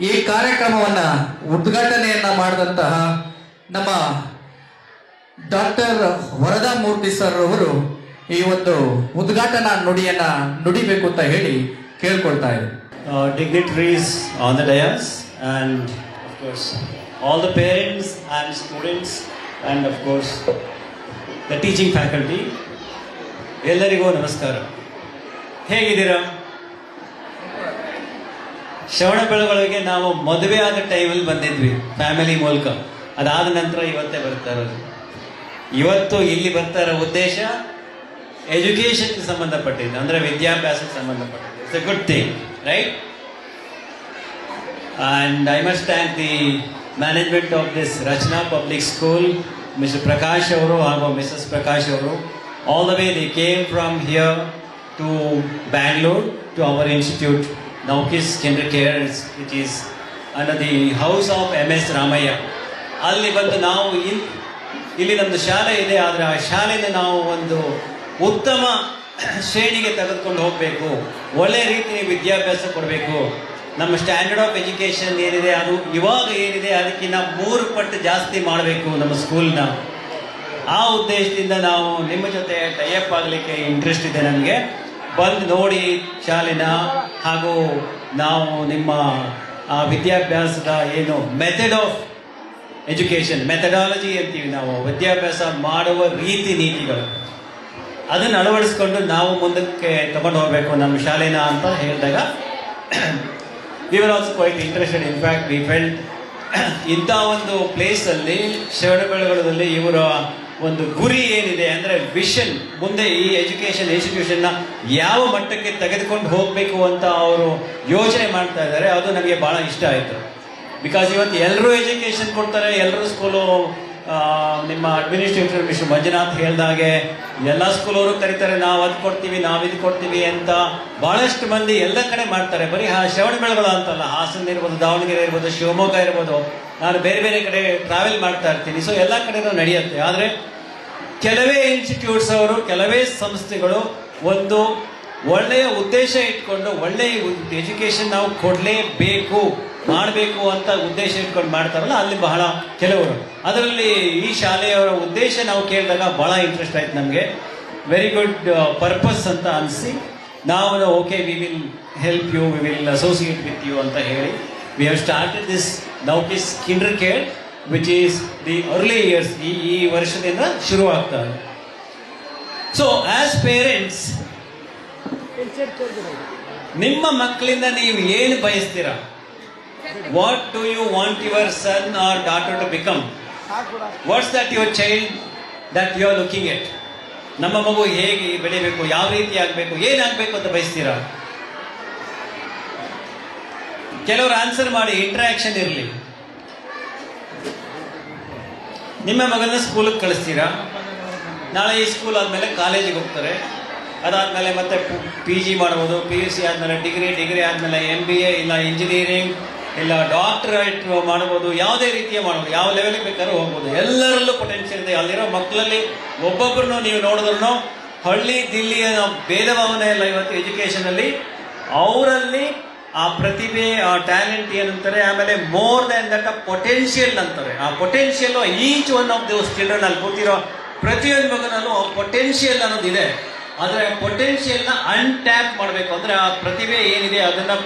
ಈ ಕಾರ್ಯಕ್ರಮವನ್ನ ಉದ್ಘಾಟನೆಯನ್ನ ಮಾಡಿದಂತಹ ನಮ್ಮ ಡಾಕ್ಟರ್ ವರದಾ ಮೂರ್ತಿ ಸರ್ ಅವರು ಈ ಒಂದು ಉದ್ಘಾಟನಾ ನುಡಿಯನ್ನ ನುಡಿಬೇಕು ಅಂತ ಹೇಳಿ ಕೇಳ್ಕೊಳ್ತಾ ಇದ್ದಾರೆ. Dignitaries on the dais and of course all the parents and students and of course the teaching faculty, ಎಲ್ಲರಿಗೂ ನಮಸ್ಕಾರ. ಹೇಗಿದ್ದೀರಾ? ಶ್ರವಣಬೆಳಗೊಳಗೆ ನಾವು ಮದುವೆ ಆದ ಟೈಮಲ್ಲಿ ಬಂದಿದ್ವಿ ಫ್ಯಾಮಿಲಿ ಮೂಲಕ. ಅದಾದ ನಂತರ ಇವತ್ತೇ ಬರ್ತಾ ಇರೋದು. ಇವತ್ತು ಇಲ್ಲಿ ಬರ್ತಾ ಇರೋ ಉದ್ದೇಶ ಎಜುಕೇಷನ್ಗೆ ಸಂಬಂಧಪಟ್ಟಿದ್ದು, ಅಂದರೆ ವಿದ್ಯಾಭ್ಯಾಸಕ್ಕೆ ಸಂಬಂಧಪಟ್ಟಿದ್ದು. It's A good thing, right? And I must thank the management of this Rachna Public School, Mr. Prakash Avaru ಹಾಗೂ Mrs. Prakash Avaru. All the way they came from here to Bangalore to our institute, Naukis Kinder Care, which is under the house of MS Ramaya. ಅಲ್ಲಿ ಬಂದು ನಾವು ಇಲ್ಲಿ ನಮ್ಮದು ಶಾಲೆ ಇದೆ, ಆದರೆ ಆ ಶಾಲೆಯಿಂದ ನಾವು ಒಂದು ಉತ್ತಮ ಶ್ರೇಣಿಗೆ ತೆಗೆದುಕೊಂಡು ಹೋಗಬೇಕು, ಒಳ್ಳೆಯ ರೀತಿಯ ವಿದ್ಯಾಭ್ಯಾಸ ಕೊಡಬೇಕು. ನಮ್ಮ ಸ್ಟ್ಯಾಂಡರ್ಡ್ ಆಫ್ ಎಜುಕೇಷನ್ ಏನಿದೆ ಅದು ಇವಾಗ ಏನಿದೆ ಅದಕ್ಕಿಂತ 3 ಪಟ್ಟು ಜಾಸ್ತಿ ಮಾಡಬೇಕು ನಮ್ಮ ಸ್ಕೂಲ್ನ. ಆ ಉದ್ದೇಶದಿಂದ ನಾವು ನಿಮ್ಮ ಜೊತೆ ಟೈಅಪ್ ಆಗಲಿಕ್ಕೆ ಇಂಟ್ರೆಸ್ಟ್ ಇದೆ ನಮಗೆ. ಬಂದು ನೋಡಿ ಶಾಲೆನ, ಹಾಗೂ ನಾವು ನಿಮ್ಮ ವಿದ್ಯಾಭ್ಯಾಸದ ಏನು ಮೆಥಡ್ ಆಫ್ ಎಜುಕೇಷನ್, ಮೆಥಡಾಲಜಿ ಅಂತೀವಿ ನಾವು, ವಿದ್ಯಾಭ್ಯಾಸ ಮಾಡುವ ರೀತಿ ನೀತಿಗಳು, ಅದನ್ನು ಅಳವಡಿಸ್ಕೊಂಡು ನಾವು ಮುಂದಕ್ಕೆ ತಗೊಂಡು ಹೋಗಬೇಕು ನಮ್ಮ ಶಾಲೆನ ಅಂತ ಹೇಳಿದಾಗ we were also quite interested. In fact, we felt ಇಂಥ ಒಂದು ಪ್ಲೇಸಲ್ಲಿ ಶ್ರವಣಬೆಳಗೊಳದಲ್ಲಿ ಇವರ ಒಂದು ಗುರಿ ಏನಿದೆ ಅಂದರೆ ವಿಷನ್, ಮುಂದೆ ಈ ಎಜುಕೇಷನ್ ಇನ್ಸ್ಟಿಟ್ಯೂಷನ್ನ ಯಾವ ಮಟ್ಟಕ್ಕೆ ತೆಗೆದುಕೊಂಡು ಹೋಗಬೇಕು ಅಂತ ಅವರು ಯೋಚನೆ ಮಾಡ್ತಾ ಇದ್ದಾರೆ. ಅದು ನಮಗೆ ಭಾಳ ಇಷ್ಟ ಆಯಿತು. ಬಿಕಾಸ್ ಇವತ್ತು ಎಲ್ಲರೂ ಎಜುಕೇಷನ್ ಕೊಡ್ತಾರೆ, ಎಲ್ಲರೂ ಸ್ಕೂಲು, ನಿಮ್ಮ ಅಡ್ಮಿನಿಸ್ಟ್ರೇಟರ್ ಮಿಸ್ಟರ್ ಮಂಜುನಾಥ್ ಹೇಳ್ದಾಗೆ ಎಲ್ಲ ಸ್ಕೂಲವರು ಕರೀತಾರೆ, ನಾವು ಅದು ಕೊಡ್ತೀವಿ, ನಾವು ಇದು ಕೊಡ್ತೀವಿ ಅಂತ ಭಾಳಷ್ಟು ಮಂದಿ ಎಲ್ಲ ಕಡೆ ಮಾಡ್ತಾರೆ. ಬರೀ ಶ್ರವಣಬೆಳಗೊಳ ಅಂತಲ್ಲ, ಹಾಸನ ಇರ್ಬೋದು, ದಾವಣಗೆರೆ ಇರ್ಬೋದು, ಶಿವಮೊಗ್ಗ ಇರ್ಬೋದು, ನಾನು ಬೇರೆ ಬೇರೆ ಕಡೆ ಟ್ರಾವೆಲ್ ಮಾಡ್ತಾ ಇರ್ತೀನಿ. ಸೊ ಎಲ್ಲ ಕಡೆನೂ ನಡೆಯುತ್ತೆ. ಆದರೆ ಕೆಲವೇ ಇನ್ಸ್ಟಿಟ್ಯೂಟ್ಸ್ ಅವರು, ಕೆಲವೇ ಸಂಸ್ಥೆಗಳು ಒಂದು ಒಳ್ಳೆಯ ಉದ್ದೇಶ ಇಟ್ಕೊಂಡು ಒಳ್ಳೆಯ ಎಜುಕೇಷನ್ ನಾವು ಕೊಡಲೇಬೇಕು, ಮಾಡಬೇಕು ಅಂತ ಉದ್ದೇಶ ಇಟ್ಕೊಂಡು ಮಾಡ್ತಾರಲ್ಲ, ಅಲ್ಲಿ ಬಹಳ ಕೆಲವರು. ಅದರಲ್ಲಿ ಈ ಶಾಲೆಯವರ ಉದ್ದೇಶ ನಾವು ಕೇಳಿದಾಗ ಭಾಳ ಇಂಟ್ರೆಸ್ಟ್ ಆಯ್ತು ನಮಗೆ. ವೆರಿ ಗುಡ್ ಪರ್ಪಸ್ ಅಂತ ಅನಿಸಿ ನಾವು okay, we will help you, we will associate with you ಅಂತ ಹೇಳಿ we have started this now kids KinderCare, which is the early years. ಈ ವರ್ಷದಿಂದ ಶುರುವಾಗ್ತದೆ. ಸೊ ಆಸ್ ಪೇರೆಂಟ್ಸ್, ನಿಮ್ಮ ಮಕ್ಕಳಿಂದ ನೀವು ಏನು ಬಯಸ್ತೀರಾ? What do you want your son or daughter to become? What's that your child that you are looking at? ನಮ್ಮ ಮಗು ಹೇಗೆ ಬೆಳಿಬೇಕು, ಯಾವ ರೀತಿ ಆಗಬೇಕು, ಏನಾಗಬೇಕು ಅಂತ ಬಯಸ್ತೀರಾ? ಕೆಲವರು ಆನ್ಸರ್ ಮಾಡಿ, ಇಂಟ್ರಾಕ್ಷನ್ ಇರಲಿ. ನಿಮ್ಮ ಮಗನ ಸ್ಕೂಲಿಗೆ ಕಳಿಸ್ತೀರಾ? ನಾಳೆ ಈ ಸ್ಕೂಲ್ ಆದಮೇಲೆ ಕಾಲೇಜಿಗೆ ಹೋಗ್ತಾರೆ, ಅದಾದಮೇಲೆ ಮತ್ತೆ PG ಮಾಡ್ಬೋದು, PUC ಆದಮೇಲೆ ಡಿಗ್ರಿ ಆದಮೇಲೆ MBA, ಇಲ್ಲ ಇಂಜಿನಿಯರಿಂಗ್, ಇಲ್ಲ ಡಾಕ್ಟರೇಟ್ ಮಾಡ್ಬೋದು, ಯಾವುದೇ ರೀತಿಯ ಮಾಡ್ಬೋದು, ಯಾವ ಲೆವೆಲ್ಗೆ ಬೇಕಾದ್ರೂ ಹೋಗ್ಬೋದು. ಎಲ್ಲರಲ್ಲೂ ಪೊಟೆನ್ಷಿಯಲ್ ಇದೆ. ಅಲ್ಲಿರೋ ಮಕ್ಕಳಲ್ಲಿ ಒಬ್ಬೊಬ್ಬರನ್ನು ನೀವು ನೋಡಿದ್ರೂ ಹಳ್ಳಿ ದಿಲ್ಲಿಯ ಭೇದ ಭಾವನೆ ಇಲ್ಲ ಇವತ್ತು ಎಜುಕೇಷನಲ್ಲಿ. ಅವರಲ್ಲಿ ಆ ಪ್ರತಿಭೆ, ಆ ಟ್ಯಾಲೆಂಟ್ ಏನಂತಾರೆ, ಆಮೇಲೆ ಮೋರ್ ದ್ಯಾನ್ ದಟ್ ಆ ಪೊಟೆನ್ಷಿಯಲ್ ಅಂತಾರೆ. ಆ potential each one of those children ಅಲ್ಲಿ ಕೂತಿರೋ ಪ್ರತಿಯೊಂದು ಮಗನಲ್ಲೂ ಆ ಪೊಟೆನ್ಷಿಯಲ್ ಅನ್ನೋದಿದೆ. ಆದರೆ ಆ ಪೊಟೆನ್ಷಿಯಲ್ನ ಅನ್ಟ್ಯಾಪ್ ಮಾಡಬೇಕು. ಅಂದರೆ ಆ ಪ್ರತಿಭೆ ಏನಿದೆ ಅದನ್ನು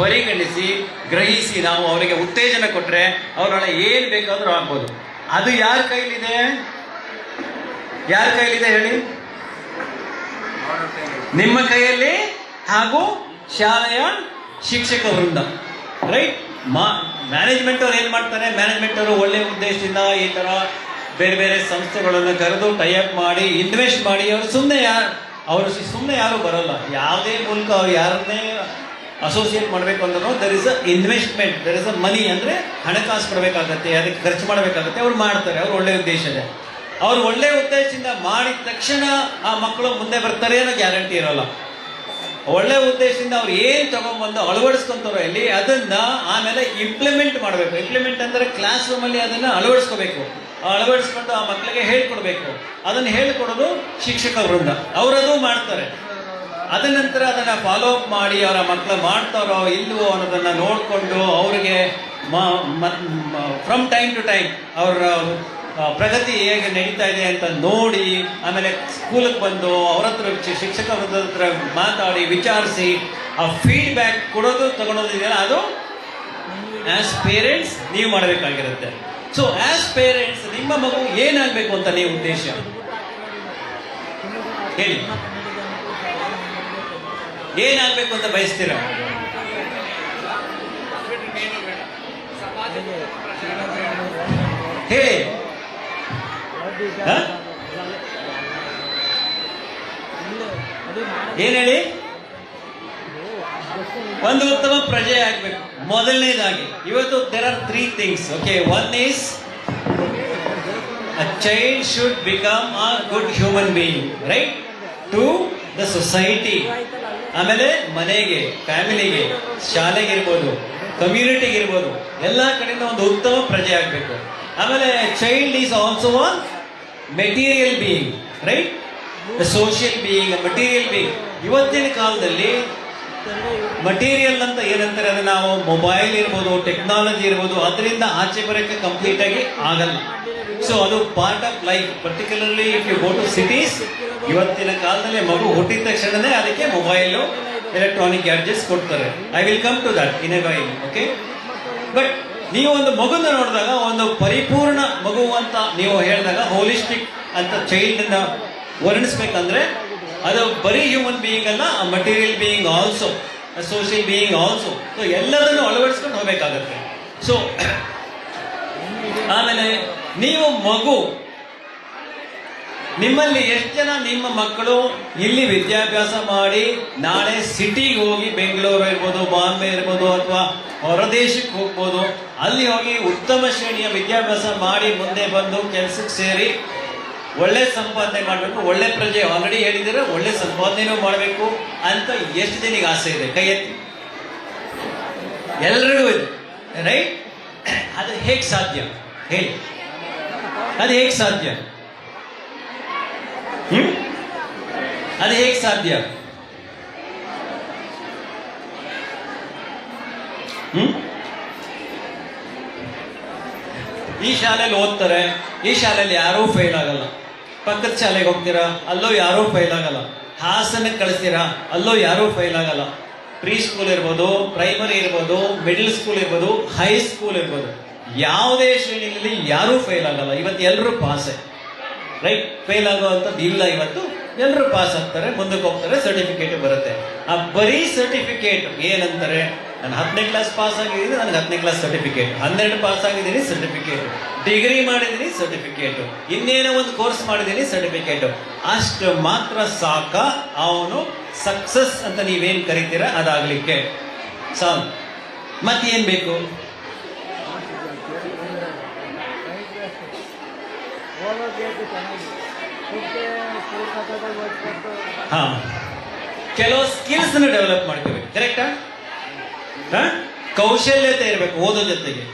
ಪರಿಗಣಿಸಿ, ಗ್ರಹಿಸಿ ನಾವು ಅವರಿಗೆ ಉತ್ತೇಜನ ಕೊಟ್ಟರೆ ಅವರೊಳಗೆ ಏನು ಬೇಕಾದರೂ ಆಗ್ಬೋದು. ಅದು ಯಾರ ಕೈಲಿದೆ? ಯಾರ ಕೈಲಿದೆ ಹೇಳಿ? ನಿಮ್ಮ ಕೈಯಲ್ಲಿ ಹಾಗೂ ಶಾಲೆಯ ಶಿಕ್ಷಕ ವೃಂದ, ರೈಟ್? ಮ್ಯಾನೇಜ್ಮೆಂಟ್ ಅವ್ರು ಏನು ಮಾಡ್ತಾರೆ? ಮ್ಯಾನೇಜ್ಮೆಂಟ್ ಅವರು ಒಳ್ಳೆಯ ಉದ್ದೇಶದಿಂದ ಈ ಥರ ಬೇರೆ ಬೇರೆ ಸಂಸ್ಥೆಗಳನ್ನು ಕರೆದು ಟೈಅಪ್ ಮಾಡಿ, ಇನ್ವೆಸ್ಟ್ ಮಾಡಿ, ಸುಮ್ಮನೆ ಯಾರು ಬರೋಲ್ಲ. ಯಾವುದೇ ಮೂಲಕ ಅವ್ರು ಯಾರನ್ನೇ ಅಸೋಸಿಯೇಟ್ ಮಾಡಬೇಕು ಅಂದ್ರೂ there is a investment, there is a money. ಅಂದರೆ ಹಣಕಾಸು ಕೊಡಬೇಕಾಗತ್ತೆ, ಅದಕ್ಕೆ ಖರ್ಚು ಮಾಡಬೇಕಾಗತ್ತೆ. ಅವ್ರು ಮಾಡ್ತಾರೆ, ಅವ್ರು ಒಳ್ಳೆಯ ಉದ್ದೇಶ ಇದೆ. ಅವ್ರು ಒಳ್ಳೆಯ ಉದ್ದೇಶದಿಂದ ಮಾಡಿದ ತಕ್ಷಣ ಆ ಮಕ್ಕಳು ಮುಂದೆ ಬರ್ತಾರೆ ಅನ್ನೋ ಗ್ಯಾರಂಟಿ ಇರೋಲ್ಲ. ಒಳ್ಳೆ ಉದ್ದೇಶದಿಂದ ಅವ್ರು ಏನು ತಗೊಂಡ್ಬಂದು ಅಳವಡಿಸ್ಕೊಂತಾರೋ ಇಲ್ಲಿ, ಅದನ್ನ ಆಮೇಲೆ ಇಂಪ್ಲಿಮೆಂಟ್ ಮಾಡಬೇಕು. ಇಂಪ್ಲಿಮೆಂಟ್ ಅಂದರೆ ಕ್ಲಾಸ್ ರೂಮಲ್ಲಿ ಅದನ್ನು ಅಳವಡಿಸ್ಕೋಬೇಕು. ಅಳವಡಿಸ್ಕೊಂಡು ಆ ಮಕ್ಕಳಿಗೆ ಹೇಳ್ಕೊಡ್ಬೇಕು. ಅದನ್ನು ಹೇಳ್ಕೊಡೋದು ಶಿಕ್ಷಕ ವೃಂದ, ಅವರದು ಮಾಡ್ತಾರೆ. ಅದ ನಂತರ ಅದನ್ನ ಫಾಲೋ ಅಪ್ ಮಾಡಿ ಅವರ ಮಕ್ಕಳು ಮಾಡ್ತಾರೋ ಇಲ್ವೋ ಅನ್ನೋದನ್ನ ನೋಡಿಕೊಂಡು ಅವ್ರಿಗೆ ಫ್ರಮ್ ಟೈಮ್ ಟು ಟೈಮ್ ಅವರ ಪ್ರಗತಿ ಹೇಗೆ ನಡೀತಾ ಇದೆ ಅಂತ ನೋಡಿ, ಆಮೇಲೆ ಸ್ಕೂಲಿಗೆ ಬಂದು ಅವ್ರ ಹತ್ರ ಶಿಕ್ಷಕ ವೃಂದದ ಹತ್ರ ಮಾತಾಡಿ ವಿಚಾರಿಸಿ ಆ ಫೀಡ್ಬ್ಯಾಕ್ ಕೊಡೋದು ತಗೊಳೋದು ಇದೆಯಲ್ಲ, ಅದು ಆಸ್ ಪೇರೆಂಟ್ಸ್ ನೀವು ಮಾಡಬೇಕಾಗಿರುತ್ತೆ. ಸೊ ಆಸ್ ಪೇರೆಂಟ್ಸ್ ನಿಮ್ಮ ಮಗು ಏನಾಗಬೇಕು ಅಂತ ನೀವು ಉದ್ದೇಶ ಹೇಳಿ, ಏನಾಗಬೇಕು ಅಂತ ಬಯಸ್ತೀರಾ? ಹೇಳಿ. ಏನ್ ಹೇಳಿ? ಒಂದು ಉತ್ತಮ ಪ್ರಜೆ ಆಗ್ಬೇಕು ಮೊದಲನೇದಾಗಿ. ಇವತ್ತು there are 3 things. Okay, one is a child should become a good human being, right? To the society. ಆಮೇಲೆ ಮನೆಗೆ, ಫ್ಯಾಮಿಲಿಗೆ, ಶಾಲೆಗೆ ಇರ್ಬೋದು, ಕಮ್ಯುನಿಟಿಗೆ ಇರ್ಬೋದು, ಎಲ್ಲ ಕಡೆಯಿಂದ ಒಂದು ಉತ್ತಮ ಪ್ರಜೆ ಆಗಬೇಕು. ಆಮೇಲೆ child is also a material being, right? Social being, material being. ಇವತ್ತಿನ ಕಾಲದಲ್ಲಿ ಮಟೀರಿಯಲ್ ಅಂತ ಏನಂತಾರೆ, ಅದು ನಾವು ಮೊಬೈಲ್ ಇರ್ಬೋದು, ಟೆಕ್ನಾಲಜಿ ಇರ್ಬೋದು, ಅದರಿಂದ ಆಚೆ ಬರೋಕ್ಕೆ ಕಂಪ್ಲೀಟ್ ಆಗಿ ಆಗಲ್ಲ. ಸೊ ಅದು part of life. Particularly if you go to cities, ಇವತ್ತಿನ ಕಾಲದಲ್ಲಿ ಮಗು ಹುಟ್ಟಿದ ತಕ್ಷಣನೇ ಅದಕ್ಕೆ ಮೊಬೈಲು, ಎಲೆಕ್ಟ್ರಾನಿಕ್ ಗ್ಯಾಡ್ಜೆಟ್ಸ್ ಕೊಡ್ತಾರೆ. I will come to that in a while. Okay, but ನೀವು ಒಂದು ಮಗುನ ನೋಡಿದಾಗ, ಒಂದು ಪರಿಪೂರ್ಣ ಮಗು ಅಂತ ನೀವು ಹೇಳಿದಾಗ, ಹೋಲಿಸ್ಟಿಕ್ ಅಂತ ಚೈಲ್ಡ್ ಅನ್ನ ವರ್ಣಿಸ್ಬೇಕಂದ್ರೆ ಅದು ಬರೀ ಹ್ಯೂಮನ್ ಬೀಯಿಂಗ್ ಅಲ್ಲ, material being also, social being also. So ಎಲ್ಲದನ್ನು ಅಳವಡಿಸ್ಕೊಂಡು ಹೋಗ್ಬೇಕಾಗತ್ತೆ. ಸೊ ಆಮೇಲೆ ನೀವು ಮಗು, ನಿಮ್ಮಲ್ಲಿ ಎಷ್ಟು ಜನ ನಿಮ್ಮ ಮಕ್ಕಳು ಇಲ್ಲಿ ವಿದ್ಯಾಭ್ಯಾಸ ಮಾಡಿ ನಾಳೆ ಸಿಟಿಗೆ ಹೋಗಿ, ಬೆಂಗಳೂರು ಇರ್ಬೋದು, ಬಾಂಬೆ ಇರ್ಬೋದು, ಅಥವಾ ಹೊರದೇಶಕ್ಕೆ ಹೋಗ್ಬೋದು, ಅಲ್ಲಿ ಹೋಗಿ ಉತ್ತಮ ಶ್ರೇಣಿಯ ವಿದ್ಯಾಭ್ಯಾಸ ಮಾಡಿ ಮುಂದೆ ಬಂದು ಕೆಲಸಕ್ಕೆ ಸೇರಿ ಒಳ್ಳೆ ಸಂಪಾದನೆ ಮಾಡಬೇಕು, ಒಳ್ಳೆ ಪ್ರಜೆ, ಆಲ್ರೆಡಿ ಹೇಳಿದ್ರೆ ಒಳ್ಳೆ ಸಂಪಾದನೆನೂ ಮಾಡಬೇಕು ಅಂತ ಎಷ್ಟು ಜನಿಗೆ ಆಸೆ ಇದೆ? ಕೈ ಎತ್ತಿ. ಎಲ್ಲರಿಗೂ ಇದೆ, ರೈಟ್? ಅದು ಹೇಗೆ ಸಾಧ್ಯ ಹೇಳಿ? ಅದು ಹೇಗೆ ಸಾಧ್ಯ? ಅದು ಹೇಗೆ ಸಾಧ್ಯ? ಈ ಶಾಲೆಯಲ್ಲಿ ಓದ್ತಾರೆ, ಈ ಶಾಲೆಯಲ್ಲಿ ಯಾರೂ ಫೇಲ್ ಆಗಲ್ಲ. ಪಕ್ಕದ ಶಾಲೆಗೆ ಹೋಗ್ತೀರಾ, ಅಲ್ಲೂ ಯಾರೂ ಫೇಲ್ ಆಗಲ್ಲ. ಹಾಸನಕ್ಕೆ ಕಳಿಸ್ತೀರಾ, ಅಲ್ಲೂ ಯಾರೂ ಫೇಲ್ ಆಗಲ್ಲ. ಪ್ರೀ ಸ್ಕೂಲ್ ಇರ್ಬೋದು, ಪ್ರೈಮರಿ ಇರ್ಬೋದು, ಮಿಡಲ್ ಸ್ಕೂಲ್ ಇರ್ಬೋದು, ಹೈ ಸ್ಕೂಲ್ ಇರ್ಬೋದು, ಯಾವುದೇ ಶ್ರೇಣಿಯಲ್ಲಿ ಯಾರೂ ಫೇಲ್ ಆಗಲ್ಲ. ಇವತ್ತು ಎಲ್ಲರೂ ಪಾಸೆ, ರೈಟ್? ಫೇಲ್ ಆಗುವಂಥದ್ದು ಇಲ್ಲ. ಇವತ್ತು ಎಲ್ಲರೂ ಪಾಸ್ ಆಗ್ತಾರೆ, ಮುಂದಕ್ಕೆ ಹೋಗ್ತಾರೆ, ಸರ್ಟಿಫಿಕೇಟ್ ಬರುತ್ತೆ. ಆ ಬರೀ ಸರ್ಟಿಫಿಕೇಟ್ ಏನಂತಾರೆ, ನಾನು 10ನೇ ಕ್ಲಾಸ್ ಪಾಸ್ ಆಗಿದ್ದೀನಿ, ನನಗೆ 10ನೇ ಕ್ಲಾಸ್ ಸರ್ಟಿಫಿಕೇಟ್, 12 ಪಾಸ್ ಆಗಿದ್ದೀನಿ ಸರ್ಟಿಫಿಕೇಟ್, ಡಿಗ್ರಿ ಮಾಡಿದ್ದೀನಿ ಸರ್ಟಿಫಿಕೇಟು, ಇನ್ನೇನೋ ಒಂದು ಕೋರ್ಸ್ ಮಾಡಿದ್ದೀನಿ ಸರ್ಟಿಫಿಕೇಟು, ಅಷ್ಟು ಮಾತ್ರ ಸಾಕ ಅವನು ಸಕ್ಸಸ್ ಅಂತ ನೀವೇನು ಕರಿತೀರ ಅದಾಗ್ಲಿಕ್ಕೆ ಸಾಕು. ಮತ್ತೇನು ಬೇಕು? ಹಾ, ಕೆಲವು ಸ್ಕಿಲ್ಸ್ ಡೆವಲಪ್ ಮಾಡ್ಕೋಬೇಕು, ಕರೆಕ್ಟಾ? ಕೌಶಲ್ಯತೆ ಇರಬೇಕು ಓದೋ ಜೊತೆಗೆ,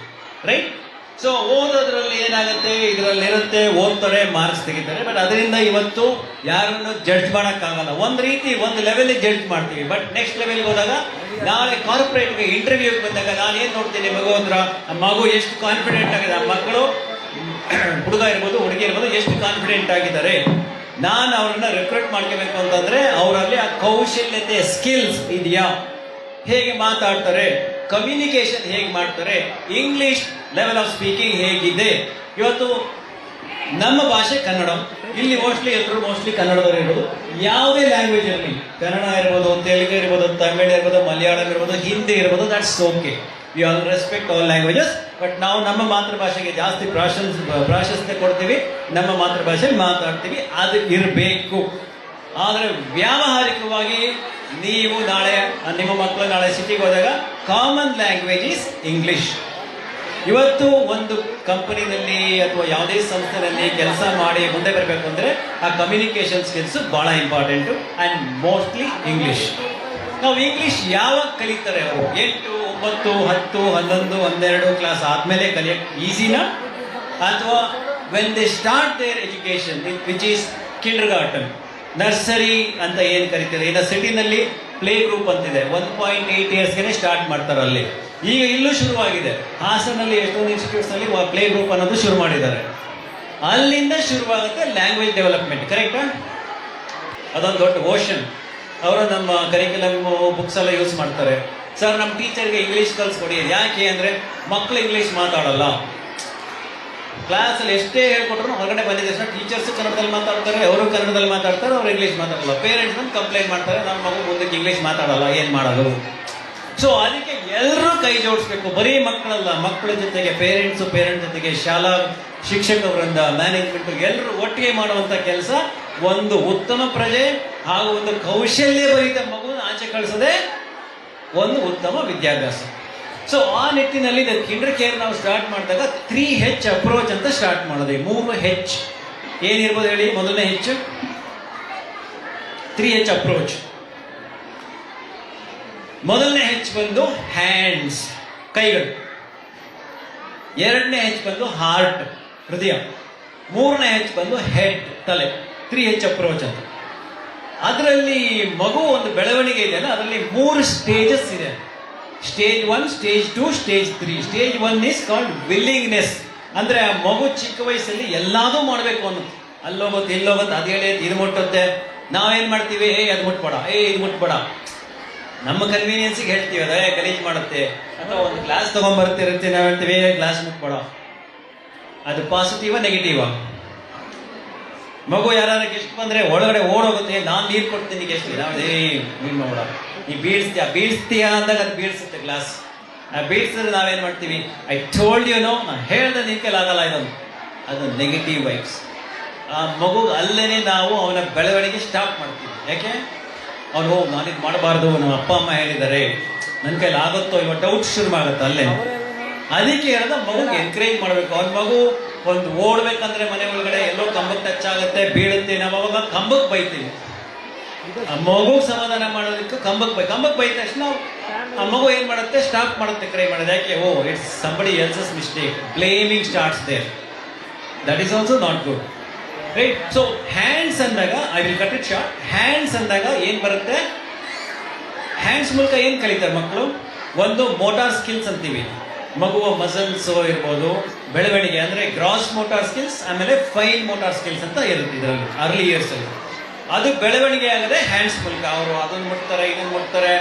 ರೈಟ್? ಸೊ ಓದೋದ್ರಲ್ಲಿ ಏನಾಗುತ್ತೆ, ಇದರಲ್ಲಿರುತ್ತೆ, ಓದ್ತಾರೆ, ಮಾರ್ಕ್ಸ್ ತೆಗಿತಾರೆ, ಬಟ್ ಅದರಿಂದ ಇವತ್ತು ಯಾರನ್ನು ಜಡ್ಜ್ ಮಾಡೋಕ್ಕಾಗಲ್ಲ. ಒಂದು ರೀತಿ ಒಂದು ಲೆವೆಲ್ಗೆ ಜಡ್ಜ್ ಮಾಡ್ತೀವಿ, ಬಟ್ ನೆಕ್ಸ್ಟ್ ಲೆವೆಲ್ಗೆ ಹೋದಾಗ, ನಾಳೆ ಕಾರ್ಪೊರೇಟ್ಗೆ ಇಂಟರ್ವ್ಯೂಗೆ ಬಂದಾಗ ನಾನು ಏನು ನೋಡ್ತೀನಿ, ಮಗು ಅಂದ್ರೆ ಆ ಮಗು ಎಷ್ಟು ಕಾನ್ಫಿಡೆಂಟ್ ಆಗಿದೆ, ಆ ಮಕ್ಕಳು, ಹುಡುಗ ಇರ್ಬೋದು, ಹುಡುಗಿ ಇರ್ಬೋದು, ಎಷ್ಟು ಕಾನ್ಫಿಡೆಂಟ್ ಆಗಿದ್ದಾರೆ. ನಾನು ಅವ್ರನ್ನ ರೆಕ್ರೂಟ್ ಮಾಡ್ಕೋಬೇಕು ಅಂತಂದ್ರೆ ಅವರಲ್ಲಿ ಆ ಕೌಶಲ್ಯತೆ, ಸ್ಕಿಲ್ಸ್ ಇದೆಯಾ, ಹೇಗೆ ಮಾತಾಡ್ತಾರೆ, ಕಮ್ಯುನಿಕೇಶನ್ ಹೇಗೆ ಮಾಡ್ತಾರೆ, ಇಂಗ್ಲಿಷ್ ಲೆವೆಲ್ ಆಫ್ ಸ್ಪೀಕಿಂಗ್ ಹೇಗಿದೆ. ಇವತ್ತು ನಮ್ಮ ಭಾಷೆ ಕನ್ನಡ, ಇಲ್ಲಿ ಎಲ್ಲರೂ ಕನ್ನಡದವರು ಇರ್ಬೋದು, ಯಾವುದೇ ಲ್ಯಾಂಗ್ವೇಜ್ ಇರಲಿ, ಕನ್ನಡ ಇರ್ಬೋದು, ತೆಲುಗು ಇರ್ಬೋದು, ತಮಿಳ್ ಇರ್ಬೋದು, ಮಲಯಾಳಂ ಇರ್ಬೋದು, ಹಿಂದಿ ಇರ್ಬೋದು, that's okay. We all respect all languages. But ನಾವು ನಮ್ಮ ಮಾತೃಭಾಷೆಗೆ ಜಾಸ್ತಿ ಪ್ರಾಶಸ್ತ್ಯ ಕೊಡ್ತೀವಿ, ನಮ್ಮ ಮಾತೃಭಾಷೆಯಲ್ಲಿ ಮಾತಾಡ್ತೀವಿ, ಅದು ಇರಬೇಕು. ಆದರೆ ವ್ಯಾವಹಾರಿಕವಾಗಿ ನೀವು ನಾಳೆ ನಿಮ್ಮ ಮಕ್ಕಳು ನಾಳೆ ಸಿಟಿಗೆ ಹೋದಾಗ ಕಾಮನ್ ಲ್ಯಾಂಗ್ವೇಜ್ ಈಸ್ ಇಂಗ್ಲಿಷ್. ಇವತ್ತು ಒಂದು ಕಂಪನಿನಲ್ಲಿ ಅಥವಾ ಯಾವುದೇ ಸಂಸ್ಥೆಯಲ್ಲಿ ಕೆಲಸ ಮಾಡಿ ಮುಂದೆ ಬರಬೇಕು ಅಂದರೆ ಆ ಕಮ್ಯುನಿಕೇಶನ್ ಸ್ಕಿಲ್ಸ್ ಬಹಳ ಇಂಪಾರ್ಟೆಂಟು, ಆ್ಯಂಡ್ ಮೋಸ್ಟ್ಲಿ ಇಂಗ್ಲಿಷ್. ನಾವು ಇಂಗ್ಲಿಷ್ ಯಾವಾಗ ಕಲಿತಾರೆ ಅವರು? 8, 9, 10, 11, 12 ಕ್ಲಾಸ್ ಆದಮೇಲೆ ಕಲಿಯೋಕ್ಕೆ ಈಸಿನಾ, ಅಥವಾ when they start their education which is kindergarten, nursery ಅಂತ ಏನು ಕರಿತೀರಿ, ಇನ್ನು ಸಿಟಿನಲ್ಲಿ ಪ್ಲೇ ಗ್ರೂಪ್ ಅಂತಿದೆ, 1.8 ಇಯರ್ಸ್ಗೆ ಸ್ಟಾರ್ಟ್ ಮಾಡ್ತಾರೆ ಅಲ್ಲಿ. ಈಗ ಇಲ್ಲೂ ಶುರುವಾಗಿದೆ, ಹಾಸನಲ್ಲಿ ಎಷ್ಟೊಂದು ಇನ್ಸ್ಟಿಟ್ಯೂಟ್ಸ್ ಅಲ್ಲಿ ಪ್ಲೇ ಗ್ರೂಪ್ ಅನ್ನೋದು ಶುರು ಮಾಡಿದ್ದಾರೆ. ಅಲ್ಲಿಂದ ಶುರುವಾಗುತ್ತೆ ಲ್ಯಾಂಗ್ವೇಜ್ ಡೆವಲಪ್ಮೆಂಟ್, ಕರೆಕ್ಟಾ? ಅದೊಂದು ದೊಡ್ಡ ಓಷನ್. ಅವರು ನಮ್ಮ ಕರಿಕ್ಯುಲಮ್ ಬುಕ್ಸ್ ಎಲ್ಲ ಯೂಸ್ ಮಾಡ್ತಾರೆ. ಸರ್ ನಮ್ಮ ಟೀಚರ್ಗೆ ಇಂಗ್ಲೀಷ್ ಕಲಿಸ್ಕೊಡಿ, ಯಾಕೆ ಅಂದರೆ ಮಕ್ಕಳು ಇಂಗ್ಲೀಷ್ ಮಾತಾಡಲ್ಲ. ಕ್ಲಾಸಲ್ಲಿ ಎಷ್ಟೇ ಹೇಳ್ಕೊಟ್ರು ಹೊರಗಡೆ ಬಂದಿದ್ದ ತಕ್ಷಣ ಟೀಚರ್ಸು ಕನ್ನಡದಲ್ಲಿ ಮಾತಾಡ್ತಾರೆ, ಅವರು ಕನ್ನಡದಲ್ಲಿ ಮಾತಾಡ್ತಾರೆ, ಅವರು ಇಂಗ್ಲೀಷ್ ಮಾತಾಡಲ್ಲ. ಪೇರೆಂಟ್ಸ್ ಬಂದು ಕಂಪ್ಲೇಂಟ್ ಮಾಡ್ತಾರೆ, ನಮ್ಮ ಮಗು ಮುಂದಕ್ಕೆ ಇಂಗ್ಲೀಷ್ ಮಾತಾಡಲ್ಲ, ಏನು ಮಾಡೋದು? ಸೊ ಅದಕ್ಕೆ ಎಲ್ಲರೂ ಕೈ ಜೋಡಿಸ್ಬೇಕು, ಬರೀ ಮಕ್ಕಳಲ್ಲ, ಮಕ್ಕಳ ಜೊತೆಗೆ ಪೇರೆಂಟ್ಸ್ ಜೊತೆಗೆ ಶಾಲಾ ಶಿಕ್ಷಕ ವೃಂದ, ಮ್ಯಾನೇಜ್ಮೆಂಟ್ ಎಲ್ಲರೂ ಒಟ್ಟಿಗೆ ಮಾಡುವಂಥ ಕೆಲಸ. ಒಂದು ಉತ್ತಮ ಪ್ರಜೆ ಹಾಗೂ ಒಂದು ಕೌಶಲ್ಯ ಭರಿತ ಮಗುವನ್ನು ಆಚೆ ಕಳಿಸೋದೇ ಒಂದು ಉತ್ತಮ ವಿದ್ಯಾಭ್ಯಾಸ. ಸೊ ಆ ನಿಟ್ಟಿನಲ್ಲಿ ಕಿಂಡರ್ ಕೇರ್ ನಾವು ಸ್ಟಾರ್ಟ್ ಮಾಡಿದಾಗ 3H ಅಪ್ರೋಚ್ ಅಂತ ಸ್ಟಾರ್ಟ್ ಮಾಡಿದೆ. 3H ಏನಿರ್ಬೋದು ಹೇಳಿ? ಮೊದಲನೇ H 3H ಅಪ್ರೋಚ್. ಮೊದಲನೇ H ಬಂದು ಹ್ಯಾಂಡ್ಸ್, ಕೈಗಳು. ಎರಡನೇ H ಬಂದು ಹಾರ್ಟ್, ಹೃದಯ. ಮೂರನೇ H ಬಂದು ಹೆಡ್, ತಲೆ. 3H ಅಪ್ರೋಚ್ ಅಂತ. ಅದರಲ್ಲಿ ಮಗು ಒಂದು ಬೆಳವಣಿಗೆ ಇದೆಯಲ್ಲ, ಅದರಲ್ಲಿ 3 ಸ್ಟೇಜಸ್ ಇದೆ. Stage 1, stage 2, stage 3. Stage 1 is called willingness. ಅಂದ್ರೆ ಆ ಮಗು ಚಿಕ್ಕ ವಯಸ್ಸಲ್ಲಿ ಎಲ್ಲಾದೂ ಮಾಡಬೇಕು ಅನ್ನೋದು. ಅಲ್ಲೋಗುತ್ತೆ, ಇಲ್ಲೋಗುತ್ತೆ, ಅದು ಹೇಳಿ ಇದು ಮುಟ್ಟುತ್ತೆ. ನಾವೇನ್ ಮಾಡ್ತೀವಿ? ಅದು ಮುಟ್ಬೇಡ, ಇದು ಮುಟ್ಬೇಡ. ನಮ್ಮ ಕನ್ವೀನಿಯನ್ಸಿಗೆ ಹೇಳ್ತೀವಿ, ಅದೇ ಗಲೀಜ್ ಮಾಡುತ್ತೆ. ಅಥವಾ ಒಂದು ಗ್ಲಾಸ್ ತಗೊಂಡ್ಬರ್ತಿರುತ್ತೆ, ನಾವು ಹೇಳ್ತೀವಿ ಗ್ಲಾಸ್ ಮುಟ್ಬೇಡ. ಅದು ಪಾಸಿಟಿವಾ ನೆಗೆಟಿವಾ? ಮಗು ಯಾರು ಗೆಸ್ಟ್ ಬಂದ್ರೆ ಒಳಗಡೆ ಓಡೋಗುತ್ತೆ, ನಾನು ನೀರು ಕೊಡ್ತೀನಿ ಗೆಸ್ಟ್ಗೆ. ನಾವು ನೀರು ನೋಡ, ನೀ ಬೀಳ್ಸ್ತೀಯಾ ಅಂದಾಗ ಅದು ಬೀಳ್ಸುತ್ತೆ ಗ್ಲಾಸ್. ಬೀಳ್ಸಿದ್ರೆ ನಾವೇನ್ ಮಾಡ್ತೀವಿ? ಐ ಟೋಲ್ಡ್ ಯು ನೋ, ನಾನು ಹೇಳ್ದೆ ನಿನ್ ಕೈಲಿ ಆಗಲ್ಲ ಇದೊಂದು. ಅದು ನೆಗೆಟಿವ್ ವೈಬ್ಸ್. ಆ ಮಗು ಅಲ್ಲೇನೆ ನಾವು ಅವನ ಬೆಳವಣಿಗೆ ಸ್ಟಾಪ್ ಮಾಡ್ತೀವಿ. ಯಾಕೆ? ಅವನು ನಾನಿದು ಮಾಡಬಾರ್ದು, ನಮ್ಮ ಅಪ್ಪ ಅಮ್ಮ ಹೇಳಿದ್ದಾರೆ, ನನ್ನ ಕೈಲಿ ಆಗುತ್ತೋ ಇವಾಗ ಡೌಟ್ ಶುರು ಆಗುತ್ತೆ ಅಲ್ಲೇ. ಅದಕ್ಕೆ ಹೇಳೋದು ಮಗುಗೆ ಎನ್ಕರೇಜ್ ಮಾಡಬೇಕು. ಅವ್ನ ಮಗು ಒಂದು ಓಡ್ಬೇಕಂದ್ರೆ ಮನೆ ಒಳಗಡೆ ಎಲ್ಲೋ ಕಂಬಕ್ಕೆ ಟಚ್ ಆಗುತ್ತೆ, ಬೀಳುತ್ತೆ, ನಾವು ಅವಾಗ ಕಂಬಕ್ಕೆ ಬೈತೀವಿ. ಆ ಮಗು ಸಮಾಧಾನ ಮಾಡೋದಕ್ಕೆ ಕಂಬಕ್ಕೆ ಬೈದ ತಕ್ಷಣ ಆ ಮಗು ಏನ್ ಮಾಡುತ್ತೆ? ಸ್ಟಾಪ್ ಮಾಡುತ್ತೆ ಕ್ರೈ ಮಾಡೋದು. ಯಾಕೆ? Oh, it's somebody else's mistake. Blaming starts there. That is also not good, right? So hands ಅಂದಾಗ, I will cut it short. Hands ಅಂದಾಗ ಏನ್ ಬರುತ್ತೆ? ಹ್ಯಾಂಡ್ಸ್ ಮೂಲಕ ಏನ್ ಕಲಿತಾರೆ ಮಕ್ಕಳು? ಒಂದು ಮೋಟಾರ್ ಸ್ಕಿಲ್ಸ್ ಅಂತೀವಿ, ಮಗುವ ಮಸಲ್ಸ್ ಇರ್ಬೋದು, ಬೆಳವಣಿಗೆ ಅಂದ್ರೆ ಗ್ರಾಸ್ ಮೋಟಾರ್ ಸ್ಕಿಲ್ಸ್, ಆಮೇಲೆ ಫೈನ್ ಮೋಟಾರ್ ಸ್ಕಿಲ್ಸ್ ಅಂತ ಇರುತ್ತೆ ಇದರಲ್ಲಿ ಅರ್ಲಿ ಇಯರ್ಸ್ ಅಲ್ಲಿ. ಅದು ಬೆಳವಣಿಗೆ ಆಗದೆ ಹ್ಯಾಂಡ್ಸ್ ಮೂಲಕ. ಅವರು ಅದನ್ನು ಮುಟ್ತಾರೆ, ಇದನ್ನು ಮುಟ್ತಾರೆ,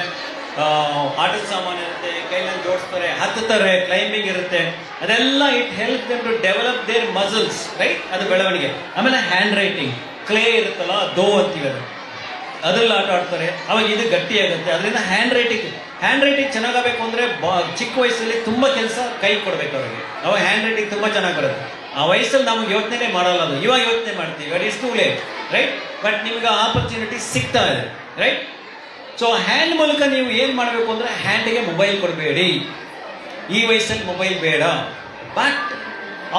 ಆಟದ ಸಾಮಾನು ಇರುತ್ತೆ, ಕೈನಲ್ಲಿ ಜೋಡಿಸ್ತಾರೆ, ಹತ್ತುತ್ತಾರೆ, ಕ್ಲೈಂಬಿಂಗ್ ಇರುತ್ತೆ, ಅದೆಲ್ಲ it help them to develop their muscles, right? ಅದು ಬೆಳವಣಿಗೆ. ಆಮೇಲೆ ಹ್ಯಾಂಡ್ ರೈಟಿಂಗ್, ಕ್ಲೇ ಇರುತ್ತಲ್ಲ, ದೋ ಅಂತೀವಿ, ಅದ್ರಲ್ಲಿ ಆಟ ಆಡ್ತಾರೆ, ಅವಾಗ ಇದು ಗಟ್ಟಿ ಆಗುತ್ತೆ. ಅದರಿಂದ ಹ್ಯಾಂಡ್ ರೈಟಿಂಗ್ ಚೆನ್ನಾಗಬೇಕು ಅಂದ್ರೆ ಚಿಕ್ಕ ವಯಸ್ಸಲ್ಲಿ ತುಂಬಾ ಕೆಲಸ ಕೈ ಕೊಡ್ಬೇಕು ಅವರಿಗೆ. ಅವಾಗ ಹ್ಯಾಂಡ್ ರೈಟಿಂಗ್ ತುಂಬಾ ಚೆನ್ನಾಗಿ ಬರುತ್ತೆ. ಆ ವಯಸ್ಸಲ್ಲಿ ನಮ್ಗೆ ಯೋಚನೆ ಮಾಡಲ್ಲ, ಅದು ಇವಾಗ ಯೋಚನೆ ಮಾಡ್ತೀವಿ, it is too late, right? But ನಿಮ್ಗೆ ಆಪರ್ಚುನಿಟಿ ಸಿಗ್ತಾ ಇದೆ, ರೈಟ್? ಸೊ ಹ್ಯಾಂಡ್ ಮೂಲಕ ನೀವು ಏನ್ ಮಾಡಬೇಕು ಅಂದ್ರೆ, ಹ್ಯಾಂಡ್ಗೆ ಮೊಬೈಲ್ ಕೊಡಬೇಡಿ, ಈ ವಯಸ್ಸಲ್ಲಿ ಮೊಬೈಲ್ ಬೇಡ. ಬಟ್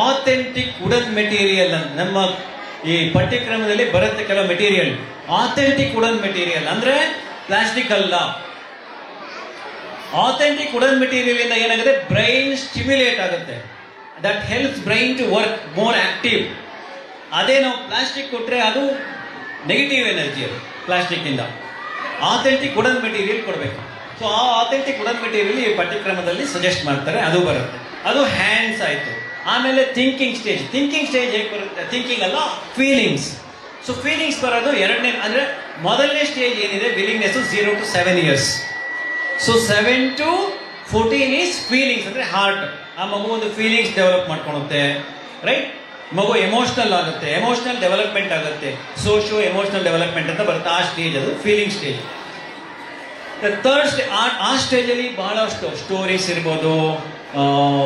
ಆಥೆಂಟಿಕ್ ವುಡನ್ ಮೆಟೀರಿಯಲ್ ಅಂತ ನಮ್ಮ ಈ ಪಠ್ಯಕ್ರಮದಲ್ಲಿ ಬರುತ್ತೆ ಕೆಲವು ಮೆಟೀರಿಯಲ್. ಆಥೆಂಟಿಕ್ ವುಡನ್ ಮೆಟೀರಿಯಲ್ ಅಂದ್ರೆ ಪ್ಲಾಸ್ಟಿಕ್ ಅಲ್ಲ. ಆಥೆಂಟಿಕ್ ವುಡನ್ ಮೆಟೀರಿಯಲ್ ಇಂದ ಏನಾಗುತ್ತೆ? ಬ್ರೈನ್ ಸ್ಟಿಮ್ಯುಲೇಟ್ ಆಗುತ್ತೆ. That helps brain to work more active. ಅದೇ ನಾವು ಪ್ಲಾಸ್ಟಿಕ್ ಕೊಟ್ರೆ ಅದು ನೆಗೆಟಿವ್ ಎನರ್ಜಿ, ಅದು ಪ್ಲಾಸ್ಟಿಕ್ ಇಂದ. ಆಥೆಂಟಿಕ್ ವುಡನ್ ಮೆಟೀರಿಯಲ್ ಕೊಡಬೇಕು. ಸೊ ಆ ಆಥೆಂಟಿಕ್ ವುಡನ್ ಮೆಟೀರಿಯಲ್ ಈ ಪಠ್ಯಕ್ರಮದಲ್ಲಿ ಸಜೆಸ್ಟ್ ಮಾಡ್ತಾರೆ, ಅದು ಬರುತ್ತೆ. ಅದು ಹ್ಯಾಂಡ್ಸ್ ಆಯ್ತು. ಆಮೇಲೆ ಥಿಂಕಿಂಗ್ ಸ್ಟೇಜ್ ಹೇಗೆ ಬರುತ್ತೆ? ಥಿಂಕಿಂಗ್ ಅಲ್ಲ, ಫೀಲಿಂಗ್ಸ್. ಸೊ ಫೀಲಿಂಗ್ಸ್ ಬರೋದು ಎರಡನೇ, ಅಂದ್ರೆ ಮೊದಲನೇ ಸ್ಟೇಜ್ ಏನಿದೆ willingness 0 to 7 years. So 7 to 14 is feelings, ಅಂದ್ರೆ ಹಾರ್ಟ್. ಆ ಮಗು ಒಂದು ಫೀಲಿಂಗ್ಸ್ ಡೆವಲಪ್ ಮಾಡ್ಕೊಳುತ್ತೆ, ರೈಟ್? ಮಗು ಎಮೋಷನಲ್ ಆಗುತ್ತೆ, ಎಮೋಷನಲ್ ಡೆವಲಪ್ಮೆಂಟ್ ಆಗುತ್ತೆ, ಸೋಶಿಯೋ ಎಮೋಷನಲ್ ಡೆವಲಪ್ಮೆಂಟ್ ಅಂತ ಬರುತ್ತೆ. ಆ ಸ್ಟೇಜ್ ಅದು ಫೀಲಿಂಗ್ ಸ್ಟೇಜ್. ಥರ್ಡ್ ಸ್ಟೇಜ್, ಆ ಸ್ಟೇಜಲ್ಲಿ ಬಹಳಷ್ಟು ಸ್ಟೋರೀಸ್ ಇರ್ಬೋದು,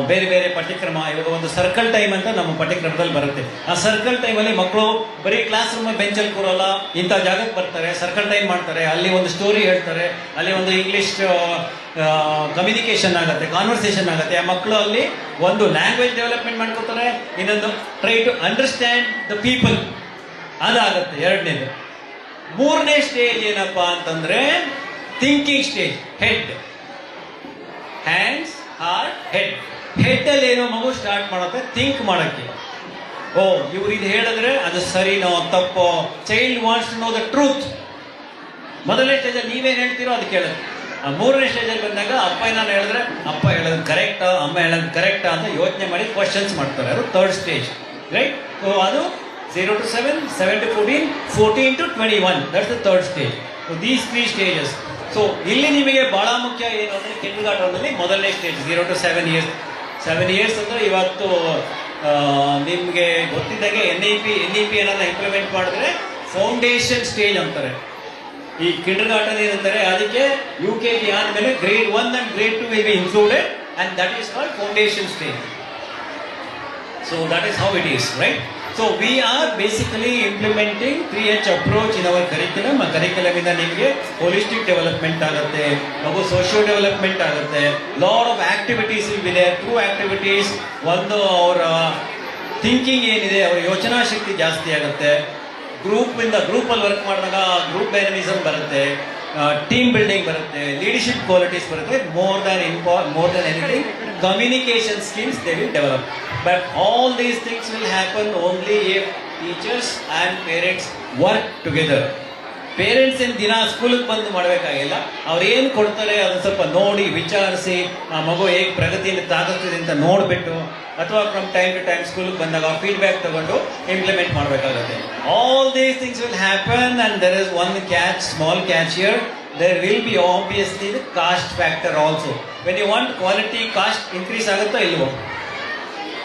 ಬೇರೆ ಬೇರೆ ಪಠ್ಯಕ್ರಮ. ಇವಾಗ ಒಂದು ಸರ್ಕಲ್ ಟೈಮ್ ಅಂತ ನಮ್ಮ ಪಠ್ಯಕ್ರಮದಲ್ಲಿ ಬರುತ್ತೆ. ಆ ಸರ್ಕಲ್ ಟೈಮಲ್ಲಿ ಮಕ್ಕಳು ಬರೀ ಕ್ಲಾಸ್ ರೂಮ್ ಬೆಂಚಲ್ಲಿ ಕೂರಲ್ಲ, ಇಂಥ ಜಾಗಕ್ಕೆ ಬರ್ತಾರೆ, ಸರ್ಕಲ್ ಟೈಮ್ ಮಾಡ್ತಾರೆ, ಅಲ್ಲಿ ಒಂದು ಸ್ಟೋರಿ ಹೇಳ್ತಾರೆ, ಅಲ್ಲಿ ಒಂದು ಇಂಗ್ಲಿಷ್ ಕಮ್ಯುನಿಕೇಶನ್ ಆಗುತ್ತೆ, ಕಾನ್ವರ್ಸೇಷನ್ ಆಗುತ್ತೆ. ಆ ಮಕ್ಕಳು ಅಲ್ಲಿ ಒಂದು ಲ್ಯಾಂಗ್ವೇಜ್ ಡೆವಲಪ್ಮೆಂಟ್ ಮಾಡ್ಕೋತಾರೆ, ಇನ್ನೊಂದು try to understand the people, ಅದಾಗುತ್ತೆ ಎರಡನೇದು. ಮೂರನೇ ಸ್ಟೇಜ್ ಏನಪ್ಪಾ ಅಂತಂದ್ರೆ thinking stage. Head, hands, heart, head. Head ಅಲ್ಲಿ ಏನೋ ಮಗು ಸ್ಟಾರ್ಟ್ ಮಾಡುತ್ತೆ ಥಿಂಕ್ ಮಾಡಕ್ಕೆ. ಓ ಇವ್ರು ಇದು ಹೇಳಿದ್ರೆ ಅದು ಸರಿನೋ ತಪ್ಪೋ. Child wants to know the truth. ಮೊದಲನೇ ಸ್ಟೇಜಲ್ಲಿ ನೀವೇನು ಹೇಳ್ತೀರೋ ಅದು ಕೇಳುತ್ತೆ. ಮೂರನೇ ಸ್ಟೇಜಲ್ಲಿ ಬಂದಾಗ ಅಪ್ಪ ಏನಾದ್ರು ಹೇಳಿದ್ರೆ ಅಪ್ಪ ಹೇಳೋದು ಕರೆಕ್ಟಾ, ಅಮ್ಮ ಹೇಳೋದು ಕರೆಕ್ಟಾ ಅಂತ ಯೋಚನೆ ಮಾಡಿ ಕ್ವಶನ್ಸ್ ಮಾಡ್ತಾರೆ. ಅದು ಥರ್ಡ್ ಸ್ಟೇಜ್, ರೈಟ್? ಸೊ ಅದು 0 to 7, 7 to 14, 14 to 21. That's the third stage. So these 3 stages. So ಇಲ್ಲಿ ನಿಮಗೆ ಬಹಳ ಮುಖ್ಯ ಏನು ಅಂದರೆ ಕಿಂಡರ್ಗಾರ್ಟನ್ನಲ್ಲಿ ಮೊದಲನೇ ಸ್ಟೇಜ್ 0 to 7 years. 7 years ಅಂದರೆ ಇವತ್ತು ನಿಮಗೆ ಗೊತ್ತಿದ್ದಾಗೆ NEP ಏನನ್ನ ಇಂಪ್ಲಿಮೆಂಟ್ ಮಾಡಿದ್ರೆ ಫೌಂಡೇಶನ್ ಸ್ಟೇಜ್ ಅಂತಾರೆ. ಈ ಕಿಂಡರ್ಗಾರ್ಟನ್ ಏನಂತಾರೆ, ಅದಕ್ಕೆ UKG ಆದಮೇಲೆ grade 1 and grade 2 will be included and that is called foundation stage. So that is how it is, right? So we are basically implementing 3H approach in our curriculum. ಆ curriculum ಇಂದ ನಿಮಗೆ holistic development ಆಗುತ್ತೆ, ಮಗು socio development ಆಗುತ್ತೆ, lot of activities will be there. Through activities ಒಂದು ಅವರ thinking ಏನಿದೆ, ಅವರ ಯೋಚನಾ ಶಕ್ತಿ ಜಾಸ್ತಿ ಆಗುತ್ತೆ. ಗ್ರೂಪಲ್ಲಿ ವರ್ಕ್ ಮಾಡಿದಾಗ ಗ್ರೂಪ್ ಡೈನಮಿಸಮ್ ಬರುತ್ತೆ, ಟೀಮ್ ಬಿಲ್ಡಿಂಗ್ ಬರುತ್ತೆ, ಲೀಡರ್ಶಿಪ್ ಕ್ವಾಲಿಟೀಸ್ ಬರುತ್ತೆ. More than anything communication skills they will develop. But all these things will happen only if teachers and parents work together. Parents ಏನು ದಿನ ಸ್ಕೂಲಿಗೆ ಬಂದು ಮಾಡಬೇಕಾಗಿಲ್ಲ. ಅವ್ರು ಏನು ಕೊಡ್ತಾರೆ ಅದನ್ನು ಸ್ವಲ್ಪ ನೋಡಿ ವಿಚಾರಿಸಿ ಆ ಮಗು ಹೇಗೆ ಪ್ರಗತಿಯಲ್ಲಿ ತಾಗುತ್ತಿದೆ ಅಂತ ನೋಡಿಬಿಟ್ಟು, ಅಥವಾ ಫ್ರಮ್ ಟೈಮ್ ಟು ಟೈಮ್ ಸ್ಕೂಲಿಗೆ ಬಂದಾಗ ಫೀಡ್ಬ್ಯಾಕ್ ತಗೊಂಡು ಇಂಪ್ಲಿಮೆಂಟ್ ಮಾಡಬೇಕಾಗುತ್ತೆ. All these things will happen and there is one catch, small catch here. There will be obviously the cost factor also. When you want quality, cost increase ಆಗುತ್ತೋ ಇಲ್ವೋ?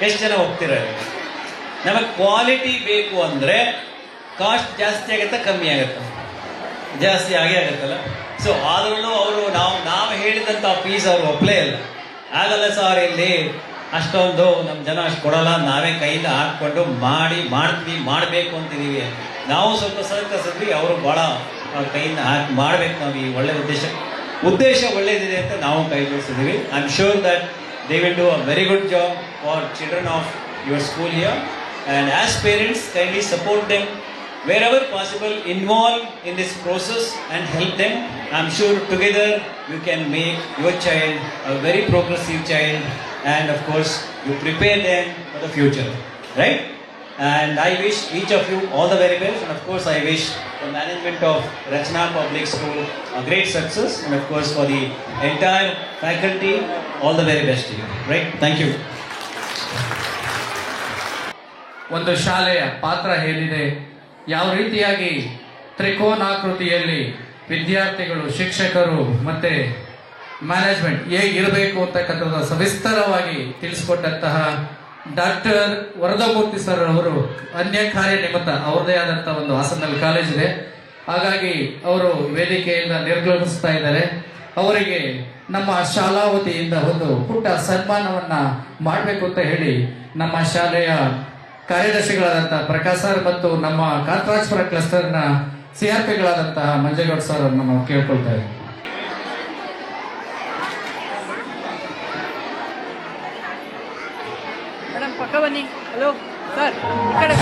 ಎಷ್ಟು ಜನ ಹೋಗ್ತಿದ್ದಾರೆ? ನಮಗೆ ಕ್ವಾಲಿಟಿ ಬೇಕು ಅಂದರೆ ಕಾಸ್ಟ್ ಜಾಸ್ತಿ ಆಗುತ್ತಾ ಕಮ್ಮಿ ಆಗುತ್ತಾ? ಜಾಸ್ತಿ ಆಗೇ ಆಗುತ್ತಲ್ಲ. ಸೊ ಆದ್ರೂ ಅವರು ನಾವು ಹೇಳಿದಂಥ ಫೀಸ್ ಅವ್ರು ಒಪ್ಪಲೇ ಇಲ್ಲ. ಆಗಲ್ಲ ಸರ್, ಇಲ್ಲಿ ಅಷ್ಟೊಂದು ನಮ್ಮ ಜನ ಅಷ್ಟು ಕೊಡೋಲ್ಲ, ನಾವೇ ಕೈಯಿಂದ ಹಾಕ್ಕೊಂಡು ಮಾಡಬೇಕು ಅಂತಿದ್ದೀವಿ. ನಾವು ಸ್ವಲ್ಪ ಸಹಕರಿಸಿದ್ವಿ, ಅವರು ಭಾಳ ಕೈಯಿಂದ ಮಾಡಬೇಕು, ನಾವು ಈ ಒಳ್ಳೆ ಉದ್ದೇಶ ಒಳ್ಳೇದಿದೆ ಅಂತ ನಾವು ಕೈ ಜೋಡಿಸಿದ್ದೀವಿ. I am sure that they will do a very good job for children of your school here. And as parents kindly support them wherever possible, involve in this process and help them. I'm sure together you can make your child a very progressive child, and of course you prepare them for the future, right? And I wish each of you all the very best, and of course I wish the management of Rachna Public School a great success, and of course for the entire faculty all the very best to you, right? Thank you. ಒಂದು ಶಾಲೆಯ ಪಾತ್ರ ಏನಿದೆ, ಯಾವ ರೀತಿಯಾಗಿ ತ್ರಿಕೋನಾಕೃತಿಯಲ್ಲಿ ವಿದ್ಯಾರ್ಥಿಗಳು, ಶಿಕ್ಷಕರು ಮತ್ತು management ಹೇಗಿರಬೇಕು ಅಂತಕ್ಕಂಥದ್ದು ಸವಿಸ್ತರವಾಗಿ ತಿಳಿಸ್ಕೊಟ್ಟಂತಹ ಡಾಕ್ಟರ್ ವರದಮೂರ್ತಿ ಸರ್ ಅವರು ಅನ್ಯ ಕಾರ್ಯ ನಿಮಿತ್ತ ಅವ್ರದ್ದೇ ಆದಂಥ ಒಂದು ಹಾಸನಲ್ಲಿ ಕಾಲೇಜ್ ಇದೆ, ಹಾಗಾಗಿ ಅವರು ವೇದಿಕೆಯಿಂದ ನಿರ್ಗಮಿಸ್ತಾ ಇದ್ದಾರೆ. ಅವರಿಗೆ ನಮ್ಮ ಶಾಲಾ ವತಿಯಿಂದ ಒಂದು ಪುಟ್ಟ ಸನ್ಮಾನವನ್ನು ಮಾಡಬೇಕು ಅಂತ ಹೇಳಿ ನಮ್ಮ ಶಾಲೆಯ ಕಾರ್ಯದರ್ಶಿಗಳಾದಂತಹ ಪ್ರಕಾಶ್ ಸರ್ ಮತ್ತು ನಮ್ಮ ಕಾಂತರಾಜಪುರ ಕ್ಲಸ್ಟರ್ನ CRPಗಳಾದಂತಹ ಮಂಜೇಗೌಡ ಸರ್ ಅವರನ್ನು ನಾವು ಕೇಳ್ಕೊಳ್ತಾ ಇದ್ದೀವಿ. ಮೇಡಮ್ ಪಕ್ಕ ಬನ್ನಿ. ಹಲೋ ಸರ್, ಈ ಕಡೆ